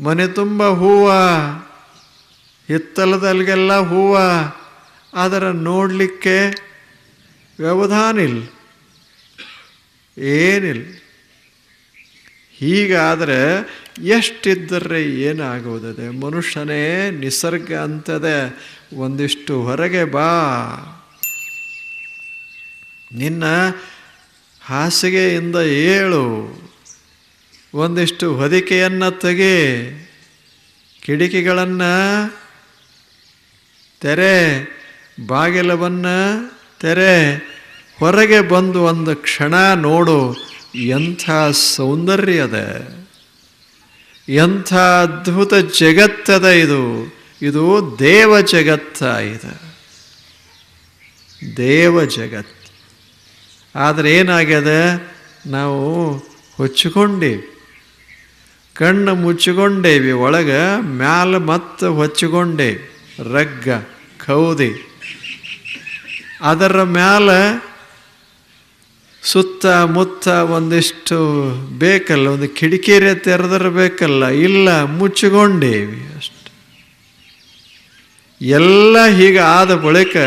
ಮನೆ ತುಂಬ ಹೂವ, ಹಿತ್ತಲದಲ್ಲಿಗೆಲ್ಲ ಹೂವ, ಅದರ ನೋಡಲಿಕ್ಕೆ ವ್ಯವಧಾನ ಇಲ್ಲ, ಏನಿಲ್ಲ. ಹೀಗಾದರೆ ಎಷ್ಟಿದ್ದರೆ ಏನಾಗುವುದಿದೆ? ಮನುಷ್ಯನೇ ನಿಸರ್ಗ ಅಂತದೆ, ಒಂದಿಷ್ಟು ಹೊರಗೆ ಬಾ, ನಿನ್ನ ಹಾಸಿಗೆಯಿಂದ ಏಳು, ಒಂದಿಷ್ಟು ಹೊದಿಕೆಯನ್ನು ತೆಗೆ, ಕಿಟಕಿಗಳನ್ನು ತೆರೆ, ಬಾಗಿಲವನ್ನು ತೆರೆ, ಹೊರಗೆ ಬಂದು ಒಂದು ಕ್ಷಣ ನೋಡು. ಎಂಥ ಸೌಂದರ್ಯದ, ಎಂಥ ಅದ್ಭುತ ಜಗತ್ತದ ಇದು. ಇದು ದೇವ ಜಗತ್ತ, ಇದು ದೇವ ಜಗತ್ತು. ಆದರೆ ಏನಾಗ್ಯದ, ನಾವು ಹೊಚ್ಚಿಕೊಂಡೇವಿ, ಕಣ್ಣು ಮುಚ್ಚಿಕೊಂಡೇವಿ, ಒಳಗೆ ಮ್ಯಾಲ ಮತ್ತೆ ಹೊಚ್ಚಿಕೊಂಡೇವಿ ರಗ್ಗ ಕೌದಿ. ಅದರ ಮ್ಯಾಲ ಸುತ್ತ ಮುತ್ತ ಒಂದಿಷ್ಟು ಬೇಕಲ್ಲ, ಒಂದು ಕಿಟಕಿರೆ ತೆರೆದಿರಬೇಕಲ್ಲ, ಇಲ್ಲ, ಮುಚ್ಚಿಕೊಂಡೇವಿ ಅಷ್ಟು. ಎಲ್ಲ ಹೀಗೆ ಆದ ಬಳಿಕ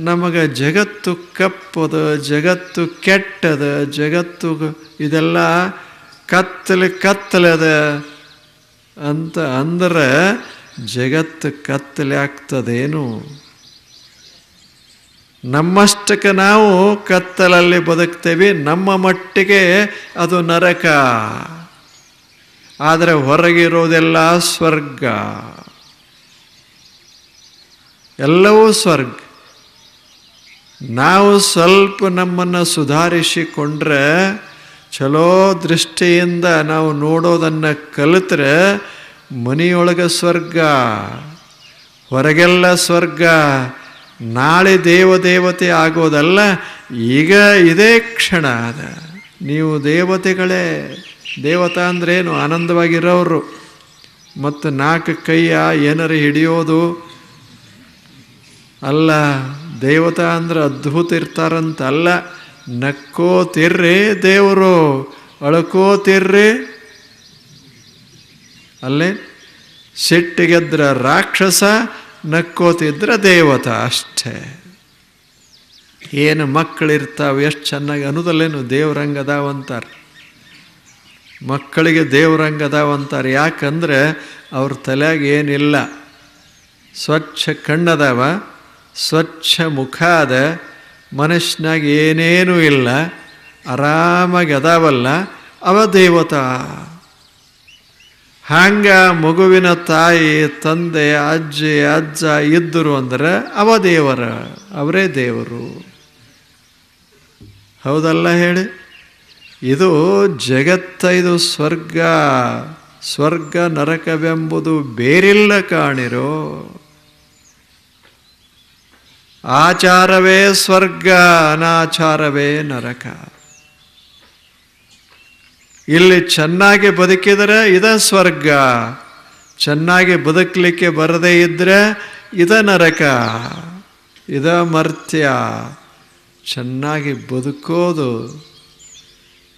ನಮಗೆ ಜಗತ್ತು ಕಪ್ಪದ, ಜಗತ್ತು ಕೆಟ್ಟದ, ಜಗತ್ತು ಇದೆಲ್ಲ ಕತ್ತಲೆ ಅಂತ ಅಂದ್ರೆ ಜಗತ್ತು ಕತ್ತಲೆ ಆಗ್ತದೇನು? ನಮ್ಮಷ್ಟಕ್ಕೆ ನಾವು ಕತ್ತಲಲ್ಲಿ ಬದುಕ್ತೇವೆ, ನಮ್ಮ ಮಟ್ಟಿಗೆ ಅದು ನರಕ. ಆದರೆ ಹೊರಗಿರೋದೆಲ್ಲ ಸ್ವರ್ಗ, ಎಲ್ಲವೂ ಸ್ವರ್ಗ. ನಾವು ಸ್ವಲ್ಪ ನಮ್ಮನ್ನು ಸುಧಾರಿಸಿಕೊಂಡ್ರೆ, ಚಲೋ ದೃಷ್ಟಿಯಿಂದ ನಾವು ನೋಡೋದನ್ನು ಕಲಿತ್ರೆ ಮನೆಯೊಳಗೆ ಸ್ವರ್ಗ, ಹೊರಗೆಲ್ಲ ಸ್ವರ್ಗ. ನಾಳೆ ದೇವತೆ ಆಗೋದಲ್ಲ, ಈಗ ಇದೇ ಕ್ಷಣ ಅದ. ನೀವು ದೇವತೆಗಳೇ. ದೇವತಾ ಅಂದ್ರೇನು? ಆನಂದವಾಗಿರೋರು. ಮತ್ತು 4 ಕೈಯ ಏನಾರು ಹಿಡಿಯೋದು ಅಲ್ಲ. ದೇವತಾ ಅಂದ್ರೆ ಅದ್ಭುತ ಇರ್ತಾರಂತ ಅಲ್ಲ. ನಕ್ಕೋತಿರ್ರಿ ದೇವರು, ಅಳ್ಕೋತಿರ್ರಿ ಅಲ್ಲೇ. ಸಿಟ್ಟಿಗೆದ್ರ ರಾಕ್ಷಸ, ನಕ್ಕೋತಿದ್ರೆ ದೇವತಾ ಅಷ್ಟೇ. ಏನು ಮಕ್ಕಳಿರ್ತಾವೆ, ಎಷ್ಟು ಚೆನ್ನಾಗಿ ಅನ್ನೋದಲ್ಲೇನು ದೇವ್ರಂಗದಾವಂತಾರೆ. ಮಕ್ಕಳಿಗೆ ದೇವ್ರಂಗದಾವಂತಾರೆ. ಯಾಕಂದರೆ ಅವ್ರ ತಲೆಯಾಗ ಏನಿಲ್ಲ, ಸ್ವಚ್ಛ ಕಣ್ಣದಾವ, ಸ್ವಚ್ಛ ಮುಖ ಅದ, ಮನುಷ್ಯನಾಗ ಏನೇನೂ ಇಲ್ಲ, ಆರಾಮಾಗಿ ಅದಾವಲ್ಲ, ಅವ ದೇವತಾ. ಹಂಗ ಮಗುವಿನ ತಾಯಿ, ತಂದೆ, ಅಜ್ಜಿ, ಅಜ್ಜ ಇದ್ದರು ಅಂದರೆ ಅವ ದೇವರ, ಅವರೇ ದೇವರು. ಹೌದಲ್ಲ ಹೇಳಿ? ಇದು ಜಗತ್ತ, ಇದು ಸ್ವರ್ಗ. ಸ್ವರ್ಗ ನರಕವೆಂಬುದು ಬೇರಿಲ್ಲ ಕಾಣಿರೋ. ಆಚಾರವೇ ಸ್ವರ್ಗ, ಅನಾಚಾರವೇ ನರಕ. ಇಲ್ಲಿ ಚೆನ್ನಾಗಿ ಬದುಕಿದರೆ ಇದ ಸ್ವರ್ಗ, ಚೆನ್ನಾಗಿ ಬದುಕಲಿಕ್ಕೆ ಬರದೇ ಇದ್ದರೆ ಇದ ನರಕ, ಇದ ಮರ್ತ್ಯ. ಚೆನ್ನಾಗಿ ಬದುಕೋದು,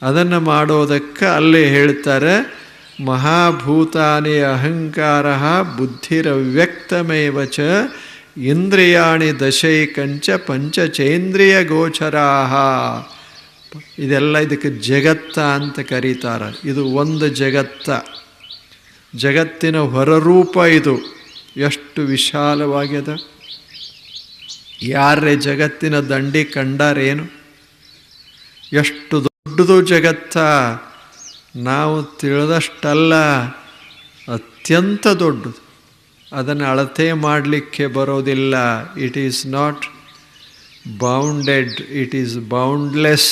ಅದನ್ನು ಮಾಡೋದಕ್ಕೆ ಅಲ್ಲಿ ಹೇಳ್ತಾರೆ, ಮಹಾಭೂತಾನಿ ಅಹಂಕಾರ ಬುದ್ಧಿರವ್ಯಕ್ತಮೇವ ಚ ಇಂದ್ರಿಯಾಣಿ ದಶೈಕಂಚ ಪಂಚಚೇಂದ್ರಿಯ ಗೋಚರಾಹ. ಇದೆಲ್ಲ ಇದಕ್ಕೆ ಜಗತ್ತ ಅಂತ ಕರೀತಾರೆ. ಇದು ಒಂದು ಜಗತ್ತ, ಜಗತ್ತಿನ ಹೊರರೂಪ ಇದು. ಎಷ್ಟು ವಿಶಾಲವಾಗ್ಯದ. ಯಾರೇ ಜಗತ್ತಿನ ದಂಡಿ ಕಂಡಾರೇನು? ಎಷ್ಟು ದೊಡ್ಡದು ಜಗತ್ತ. ನಾವು ತಿಳಿದಷ್ಟಲ್ಲ, ಅತ್ಯಂತ ದೊಡ್ಡದು. ಅದನ್ನು ಅಳತೆ ಮಾಡಲಿಕ್ಕೆ ಬರೋದಿಲ್ಲ. It is not bounded, it is boundless.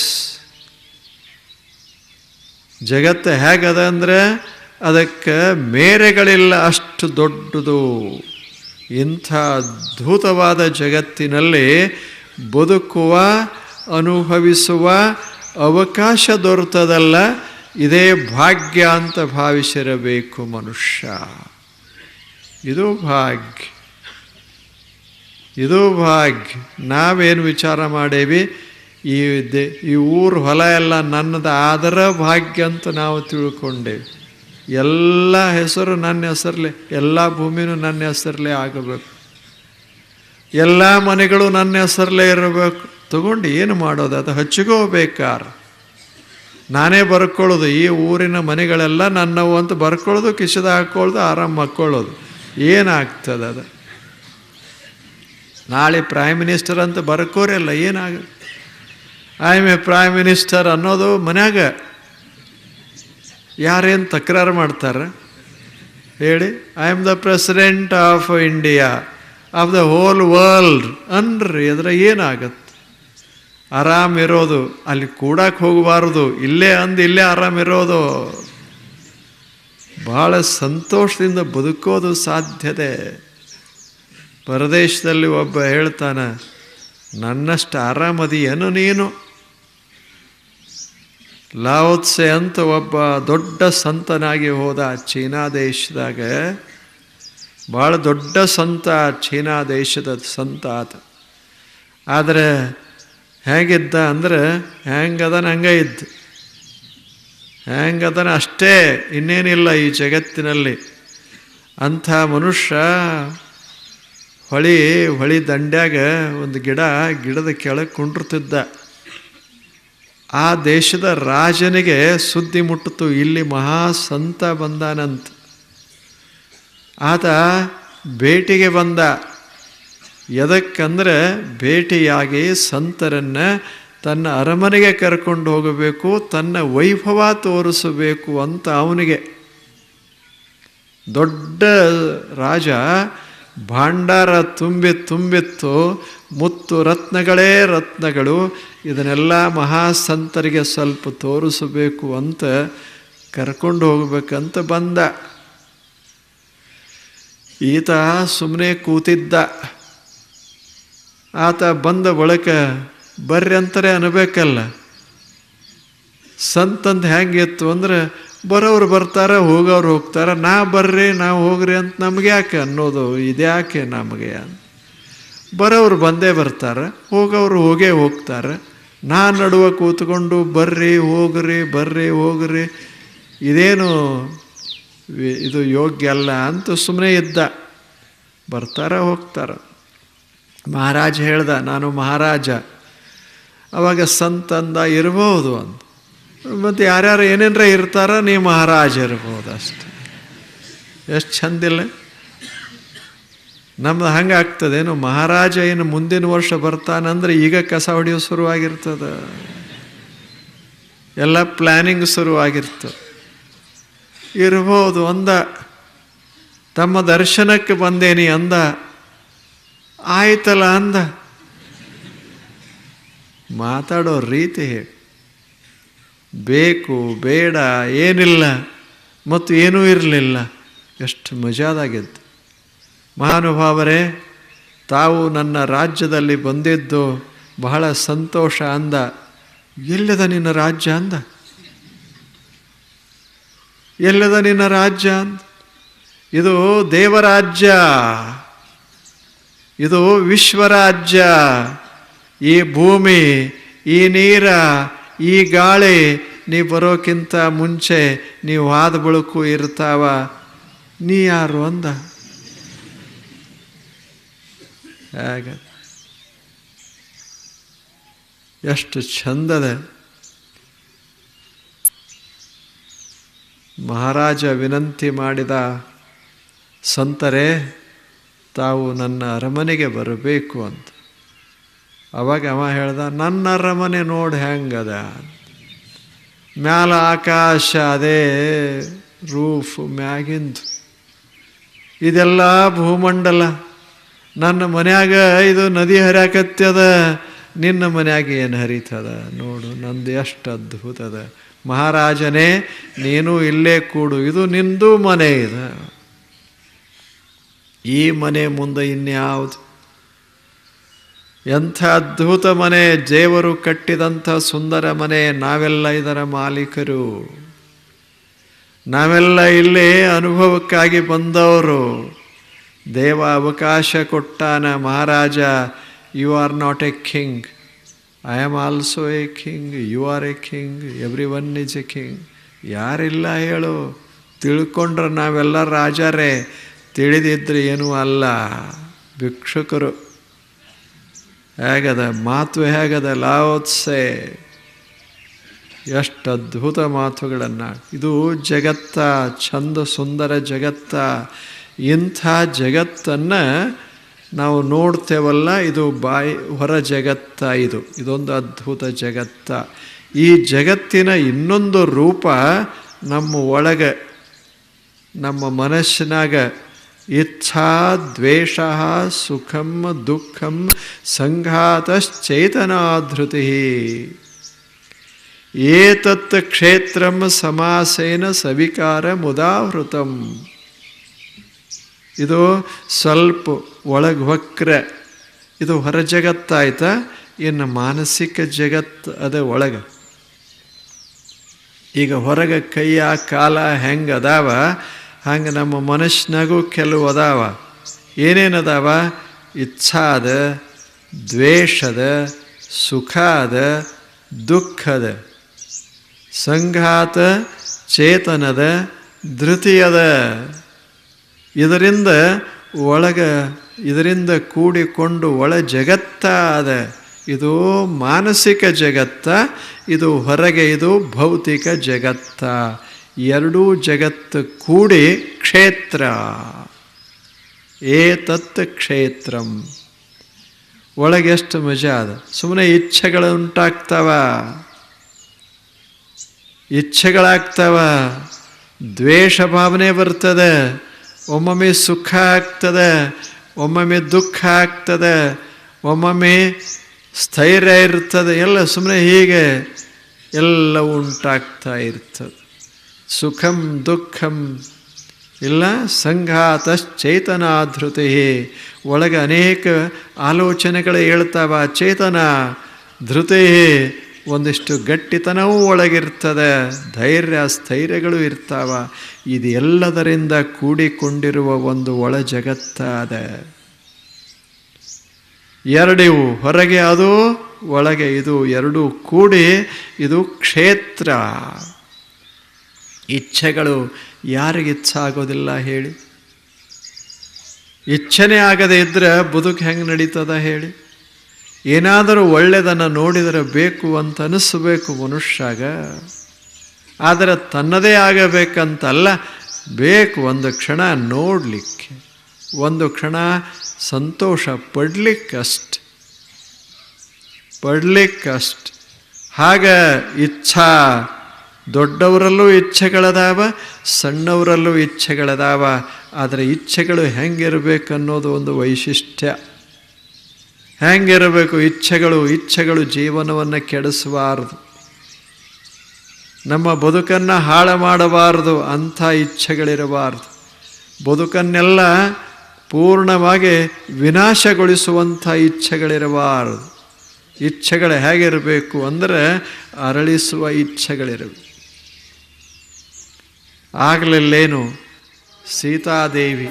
ಜಗತ್ತು ಹೇಗದ ಅಂದರೆ ಅದಕ್ಕೆ ಮೇರೆಗಳಿಲ್ಲ, ಅಷ್ಟು ದೊಡ್ಡದು. ಇಂಥ ಅದ್ಭುತವಾದ ಜಗತ್ತಿನಲ್ಲಿ ಬದುಕುವ, ಅನುಭವಿಸುವ ಅವಕಾಶ ದೊರೆತದಲ್ಲ, ಇದೇ ಭಾಗ್ಯ ಅಂತ ಭಾವಿಸಿರಬೇಕು ಮನುಷ್ಯ. ಇದು ಭಾಗ್ಯ, ಇದು ಭಾಗ್ಯ. ನಾವೇನು ವಿಚಾರ ಮಾಡೇವಿ, ಈ ಊರು ಹೊಲ ಎಲ್ಲ ನನ್ನದು ಆದರ ಭಾಗ್ಯ ಅಂತ ನಾವು ತಿಳ್ಕೊಂಡೇವಿ. ಎಲ್ಲ ಹೆಸರು ನನ್ನ ಹೆಸರಲ್ಲೇ, ಎಲ್ಲ ಭೂಮಿನೂ ನನ್ನ ಹೆಸರಲ್ಲೇ ಆಗಬೇಕು, ಎಲ್ಲ ಮನೆಗಳು ನನ್ನ ಹೆಸರಲ್ಲೇ ಇರಬೇಕು. ತಗೊಂಡು ಏನು ಮಾಡೋದು? ಅದು ಹಚ್ಚಿಕೋಬೇಕಾರ. ನಾನೇ ಬರ್ಕೊಳ್ಳೋದು, ಈ ಊರಿನ ಮನೆಗಳೆಲ್ಲ ನನ್ನವು ಅಂತ ಬರ್ಕೊಳ್ಳೋದು, ಕಿಶದ ಹಾಕ್ಕೊಳ್ಳೋದು, ಆರಾಮ ಮಕ್ಕೊಳ್ಳೋದು. ಏನಾಗ್ತದೆ ಅದು? ನಾಳೆ ಪ್ರೈಮ್ ಮಿನಿಸ್ಟರ್ ಅಂತ ಬರ್ಕೋರಲ್ಲ, ಏನಾಗುತ್ತೆ? I M A prime minister ಅನ್ನೋದು ಮನ್ಯಾಗ ಯಾರೇನು ತಕರಾರು ಮಾಡ್ತಾರೆ ಹೇಳಿ? I am the president of India, of the whole world ಅನ್ರಿ. ಅದ್ರ ಏನಾಗತ್ತೆ? ಆರಾಮಿರೋದು. ಅಲ್ಲಿ ಕೂಡಕ್ಕೆ ಹೋಗಬಾರ್ದು, ಇಲ್ಲೇ ಇಲ್ಲೇ ಆರಾಮಿರೋದು. ಭಾಳ ಸಂತೋಷದಿಂದ ಬದುಕೋದು ಸಾಧ್ಯತೆ. ಪರದೇಶದಲ್ಲಿ ಒಬ್ಬ ಹೇಳ್ತಾನೆ, ನನ್ನಷ್ಟು ಆರಾಮದಿಯೇನು ನೀನು? ಲಾವೋತ್ಸೆ ಅಂತ ಒಬ್ಬ ದೊಡ್ಡ ಸಂತನಾಗಿ ಹೋದ ಚೀನಾ ದೇಶದಾಗ. ಭಾಳ ದೊಡ್ಡ ಸಂತ, ಚೀನಾ ದೇಶದ ಸಂತ ಆತ. ಆದರೆ ಹೇಗಿದ್ದ ಅಂದ್ರೆ, ಹೆಂಗದನ ಹಂಗೆ ಇದ್ದ, ಹೆಂಗದನ ಅಷ್ಟೇ, ಇನ್ನೇನಿಲ್ಲ ಈ ಜಗತ್ತಿನಲ್ಲಿ. ಅಂಥ ಮನುಷ್ಯ ಹೊಳಿ ದಂಡ್ಯಾಗ ಒಂದು ಗಿಡದ ಕೆಳಗೆ ಕುಂಡಿರ್ತಿದ್ದ. ಆ ದೇಶದ ರಾಜನಿಗೆ ಸುದ್ದಿ ಮುಟ್ಟಿತು, ಇಲ್ಲಿ ಮಹಾ ಸಂತ ಬಂದಾನಂತ. ಆತ ಭೇಟಿಗೆ ಬಂದ. ಎದಕ್ಕಂದ್ರೆ ಭೇಟಿಯಾಗಿ ಸಂತರನ್ನು ತನ್ನ ಅರಮನೆಗೆ ಕರ್ಕೊಂಡು ಹೋಗಬೇಕು, ತನ್ನ ವೈಭವ ತೋರಿಸಬೇಕು ಅಂತ ಅವನಿಗೆ. ದೊಡ್ಡ ರಾಜ, ಭಾಂಡಾರ ತುಂಬಿತ್ತು, ಮುತ್ತು ರತ್ನಗಳೇ ರತ್ನಗಳು. ಇದನ್ನೆಲ್ಲ ಮಹಾಸಂತರಿಗೆ ಸ್ವಲ್ಪ ತೋರಿಸಬೇಕು ಅಂತ ಕರ್ಕೊಂಡು ಹೋಗ್ಬೇಕಂತ ಬಂದ. ಈತ ಸುಮ್ಮನೆ ಕೂತಿದ್ದ. ಆತ ಬಂದ ಬಳಿಕ ಬರ್ರಿ ಅಂತಾರೆ ಅನ್ಬೇಕಲ್ಲ. ಸಂತಂದು ಹೆಂಗಿತ್ತು ಅಂದ್ರೆ, ಬರೋರು ಬರ್ತಾರೆ, ಹೋಗೋರು ಹೋಗ್ತಾರೆ. ಬರ್ರಿ ನಾವು ಹೋಗ್ರಿ ಅಂತ ನಮಗೆ ಯಾಕೆ ಅನ್ನೋದು, ಇದ್ಯಾಕೆ ನಮಗೆ? ಬರೋರು ಬಂದೇ ಬರ್ತಾರೆ, ಹೋಗೋರು ಹೋಗೇ ಹೋಗ್ತಾರೆ. ನಡುವೆ ಕೂತ್ಕೊಂಡು ಬರ್ರಿ ಹೋಗ್ರಿ ಇದೇನು ಇದು ಯೋಗ್ಯ ಅಲ್ಲ ಅಂತ ಸುಮ್ಮನೆ ಇದ್ದ. ಬರ್ತಾರೆ ಹೋಗ್ತಾರೆ. ಮಹಾರಾಜ ಹೇಳ್ದ, ನಾನು ಮಹಾರಾಜ. ಅವಾಗ ಸಂತಂದ, ಇರ್ಬೋದು ಅಂತ. ಮತ್ತು ಯಾರ್ಯಾರು ಏನೇನರ ಇರ್ತಾರ, ನೀ ಮಹಾರಾಜ ಇರ್ಬೋದು ಅಷ್ಟೆ. ಎಷ್ಟು ಚಂದಿಲ್ಲ? ನಮ್ದು ಹಂಗೆ ಆಗ್ತದೇನು? ಮಹಾರಾಜ ಏನು ಮುಂದಿನ ವರ್ಷ ಬರ್ತಾನಂದ್ರೆ ಈಗ ಕಸ ಹೊಡೆಯೋ ಶುರುವಾಗಿರ್ತದೆ, ಎಲ್ಲ ಪ್ಲ್ಯಾನಿಂಗ್ ಶುರುವಾಗಿರ್ತದೆ. ಇರ್ಬೋದು ಅಂದ. ತಮ್ಮ ದರ್ಶನಕ್ಕೆ ಬಂದೇನಿ ಅಂದ. ಆಯ್ತಲ್ಲ ಅಂದ. ಮಾತಾಡೋ ರೀತಿ ಬೇಕು ಬೇಡ ಏನಿಲ್ಲ ಮತ್ತು ಏನೂ ಇರಲಿಲ್ಲ. ಎಷ್ಟು ಮಜಾದಾಗಿದ್ದು. ಮಹಾನುಭಾವರೇ, ತಾವು ನನ್ನ ರಾಜ್ಯದಲ್ಲಿ ಬಂದಿದ್ದು ಬಹಳ ಸಂತೋಷ ಅಂದ. ಎಲ್ಲದ ನಿನ್ನ ರಾಜ್ಯ ಅಂದ. ಎಲ್ಲದ ನಿನ್ನ ರಾಜ್ಯ ಅಂದ. ಇದು ದೇವರಾಜ್ಯ, ಇದು ವಿಶ್ವರಾಜ್ಯ. ಈ ಭೂಮಿ, ಈ ನೀರ, ಈ ಗಾಳಿ ನೀ ಬರೋಕ್ಕಿಂತ ಮುಂಚೆ ನೀವು ಹಾದ ಬಳುಕು ಇರ್ತಾವ. ನೀ ಯಾರು ಅಂದ. ಹೇಗ ಎಷ್ಟು ಚಂದದ. ಮಹಾರಾಜ ವಿನಂತಿ ಮಾಡಿದ, ಸಂತರೇ ತಾವು ನನ್ನ ಅರಮನೆಗೆ ಬರಬೇಕು ಅಂತ. ಅವಾಗ ಅವ ಹೇಳ್ದ, ನನ್ನ ಅರಮನೆ ನೋಡಿ ಹೆಂಗದ, ಮ್ಯಾಲ ಆಕಾಶ ಅದೇ ರೂಫ್ ಮ್ಯಾಗಿಂದು, ಇದೆಲ್ಲ ಭೂಮಂಡಲ. ನನ್ನ ಮನ್ಯಾಗ ಇದು ನದಿ ಹರಿಯಾಕತ್ಯದ, ನಿನ್ನ ಮನ್ಯಾಗ ಏನು ಹರಿತದ ನೋಡು, ನಂದು ಎಷ್ಟು ಅದ್ಭುತದ. ಮಹಾರಾಜನೇ ನೀನು ಇಲ್ಲೇ ಕೂಡು, ಇದು ನಿಂದು ಮನೆ ಇದೆ. ಈ ಮನೆ ಮುಂದೆ ಇನ್ಯಾವುದು? ಎಂಥ ಅದ್ಭುತ ಮನೆ, ದೇವರು ಕಟ್ಟಿದಂಥ ಸುಂದರ ಮನೆ. ನಾವೆಲ್ಲ ಇದರ ಮಾಲೀಕರು, ನಾವೆಲ್ಲ ಇಲ್ಲೇ ಅನುಭವಕ್ಕಾಗಿ ಬಂದವರು. ದೇವ ಅವಕಾಶ ಕೊಟ್ಟಾನ. ಮಹಾರಾಜ, you are not a king, I am also a king, you are a king, everyone is a king. ಯಾರಿಲ್ಲ ಹೇಳು? ತಿಳ್ಕೊಂಡ್ರೆ ನಾವೆಲ್ಲ ರಾಜರೇ, ತಿಳಿದಿದ್ರೆ ಏನೂ ಅಲ್ಲ, ಭಿಕ್ಷುಕರು. ಹೇಗದ ಮಾತು, ಹೇಗದ ಲಾವೋತ್ಸೆ, ಎಷ್ಟು ಅದ್ಭುತ ಮಾತುಗಳನ್ನು. ಇದು ಜಗತ್ತ, ಚಂದ ಸುಂದರ ಜಗತ್ತ. ಇಂಥ ಜಗತ್ತನ್ನು ನಾವು ನೋಡ್ತೇವಲ್ಲ, ಇದು ಹೊರ ಜಗತ್ತ. ಇದೊಂದು ಅದ್ಭುತ ಜಗತ್ತ. ಈ ಜಗತ್ತಿನ ಇನ್ನೊಂದು ರೂಪ ನಮ್ಮ ಒಳಗೆ, ನಮ್ಮ ಮನಸ್ಸಿನಾಗ ಇಚ್ಛಾ ದ್ವೇಷ ಸುಖಂ ದುಃಖಂ ಸಂಘಾತಶ್ಚೇತನಾಧೃತಿ ಏತತ್ ಕ್ಷೇತ್ರಂ ಸಮಾಸೇನ ಸವಿಕಾರ ಮುದಾವೃತಂ. ಇದು ಸ್ವಲ್ಪ ಒಳಗೆ ವಕ್ರ, ಇದು ಹೊರ ಜಗತ್ತಾಯ್ತಾ. ಇನ್ನು ಮಾನಸಿಕ ಜಗತ್ತು ಅದ ಒಳಗೆ. ಈಗ ಹೊರಗೆ ಕೈಯ ಕಾಲ ಹೆಂಗೆ ಅದಾವ, ಹಂಗೆ ನಮ್ಮ ಮನಸ್ಸಿನಾಗೂ ಕೆಲವು ಅದಾವ. ಏನೇನದಾವ? ಇಚ್ಛಾ ಅದ, ದ್ವೇಷ ಅದ, ಸುಖ ಅದ, ದುಃಖ ಅದ, ಸಂಘಾತ ಚೇತನದ, ಧೃತಿಯದ. ಇದರಿಂದ ಕೂಡಿಕೊಂಡು ಒಳ ಜಗತ್ತ ಅದ. ಇದು ಮಾನಸಿಕ ಜಗತ್ತ, ಇದು ಹೊರಗೆ, ಇದು ಭೌತಿಕ ಜಗತ್ತ. ಎರಡೂ ಜಗತ್ತು ಕೂಡಿ ಕ್ಷೇತ್ರ. ಏತತ್ ಕ್ಷೇತ್ರಂ. ಒಳಗೆ ಎಷ್ಟು ಮಜಾ ಅದ. ಸುಮ್ಮನೆ ಇಚ್ಛೆಗಳು ಉಂಟಾಗ್ತಾವ, ಇಚ್ಛೆಗಳಾಗ್ತಾವ, ದ್ವೇಷ ಭಾವನೆ ಬರ್ತದೆ, ಒಮ್ಮೊಮ್ಮೆ ಸುಖ ಆಗ್ತದೆ, ಒಮ್ಮೊಮ್ಮೆ ದುಃಖ ಆಗ್ತದೆ, ಒಮ್ಮೊಮ್ಮೆ ಸ್ಥೈರ್ಯ ಇರ್ತದೆ. ಎಲ್ಲ ಸುಮ್ಮನೆ ಹೀಗೆ ಎಲ್ಲ ಉಂಟಾಗ್ತಾ ಇರ್ತದೆ. ಸುಖಂ ದುಃಖಂ ಇಲ್ಲ, ಸಂಘಾತಶ್ಚೇತನಾಧೃತಿ. ಒಳಗೆ ಅನೇಕ ಆಲೋಚನೆಗಳು ಹೇಳ್ತಾವ. ಚೇತನ, ಧೃತಿ, ಒಂದಿಷ್ಟು ಗಟ್ಟಿತನವೂ ಒಳಗಿರ್ತದೆ, ಧೈರ್ಯ ಸ್ಥೈರ್ಯಗಳು ಇರ್ತಾವ. ಇದೆಲ್ಲದರಿಂದ ಕೂಡಿಕೊಂಡಿರುವ ಒಂದು ಒಳ ಜಗತ್ತಾದ. ಎರಡಿವು, ಹೊರಗೆ ಅದು, ಒಳಗೆ ಇದು, ಎರಡೂ ಕೂಡಿ ಇದು ಕ್ಷೇತ್ರ. ಇಚ್ಛೆಗಳು ಯಾರಿಗೆ ಇಚ್ಛೆ ಆಗೋದಿಲ್ಲ ಹೇಳಿ? ಇಚ್ಛೆನೇ ಆಗದೆ ಇದ್ದರೆ ಬದುಕು ಹೆಂಗೆ ನಡೀತದ ಹೇಳಿ? ಏನಾದರೂ ಒಳ್ಳೆಯದನ್ನು ನೋಡಿದರೆ ಬೇಕು ಅಂತ ಅನಿಸ್ಬೇಕು ಮನುಷ್ಯಾಗ. ಆದರೆ ತನ್ನದೇ ಆಗಬೇಕಂತಲ್ಲ, ಬೇಕು ಒಂದು ಕ್ಷಣ ನೋಡಲಿಕ್ಕೆ, ಒಂದು ಕ್ಷಣ ಸಂತೋಷ ಪಡ್ಲಿಕ್ಕಷ್ಟು. ಹಾಗ ಇಚ್ಛಾ, ದೊಡ್ಡವರಲ್ಲೂ ಇಚ್ಛೆಗಳದಾವ, ಸಣ್ಣವರಲ್ಲೂ ಇಚ್ಛೆಗಳದಾವ. ಆದರೆ ಇಚ್ಛೆಗಳು ಹೆಂಗಿರಬೇಕನ್ನೋದು ಒಂದು ವೈಶಿಷ್ಟ್ಯ. ಹೆಂಗಿರಬೇಕು ಇಚ್ಛೆಗಳು ಜೀವನವನ್ನು ಕೆಡಿಸಬಾರದು, ನಮ್ಮ ಬದುಕನ್ನು ಹಾಳು ಮಾಡಬಾರದು. ಅಂಥ ಇಚ್ಛೆಗಳಿರಬಾರ್ದು. ಬದುಕನ್ನೆಲ್ಲ ಪೂರ್ಣವಾಗಿ ವಿನಾಶಗೊಳಿಸುವಂಥ ಇಚ್ಛೆಗಳಿರಬಾರದು. ಇಚ್ಛೆಗಳು ಹೇಗಿರಬೇಕು ಅಂದರೆ ಅರಳಿಸುವ ಇಚ್ಛೆಗಳಿರಬೇಕು. ಆಗಲಿಲ್ಲೇನು ಸೀತಾದೇವಿ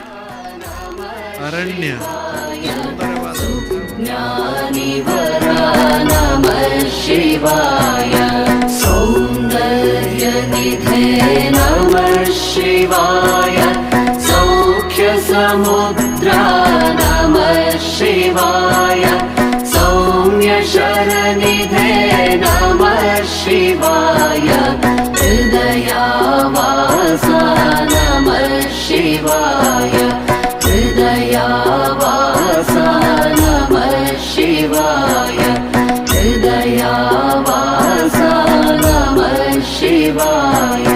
ಅರಣ್ಯ ನಮಃ ಶಿವಾಯ ಸೌಂದರ್ಯ ನಿಧೇ ನಮಃ ಶಿವಾಯ ಸೌಖ್ಯ ಸಮುದ್ರ ನಮಃ ಶಿವಾಯ ಸೌಮ್ಯ ಶರನಿಧೇ ನಮಃ ಶಿವಾಯ ಹೃದಯಾವಾಸ ನಮಃ ಶಿವಾಯ ಹೃದಯಾವಾಸ ನಮಃ ಶಿವಾಯ ಹೃದಯಾವಾಸ ನಮಃ ಶಿವಾಯ.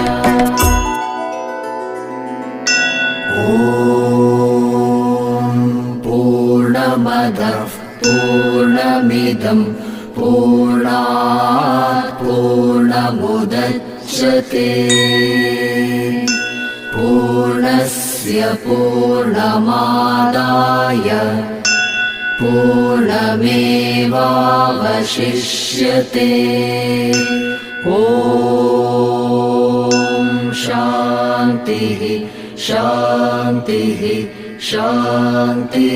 ಓಂ ಪೂರ್ಣಮದಃ ಪೂರ್ಣಮಿದಂ ಪೂರ್ಣಾತ್ ಪೂರ್ಣಮುದಚ್ಯತೆ ಪೂರ್ಣಸ್ಯ ಪೂರ್ಣಮಾದಾಯ ಪೂರ್ಣಮೇವಾವಶಿಷ್ಯತೆ. ಓಂ ಶಾಂತಿ ಶಾಂತಿ ಶಾಂತಿ.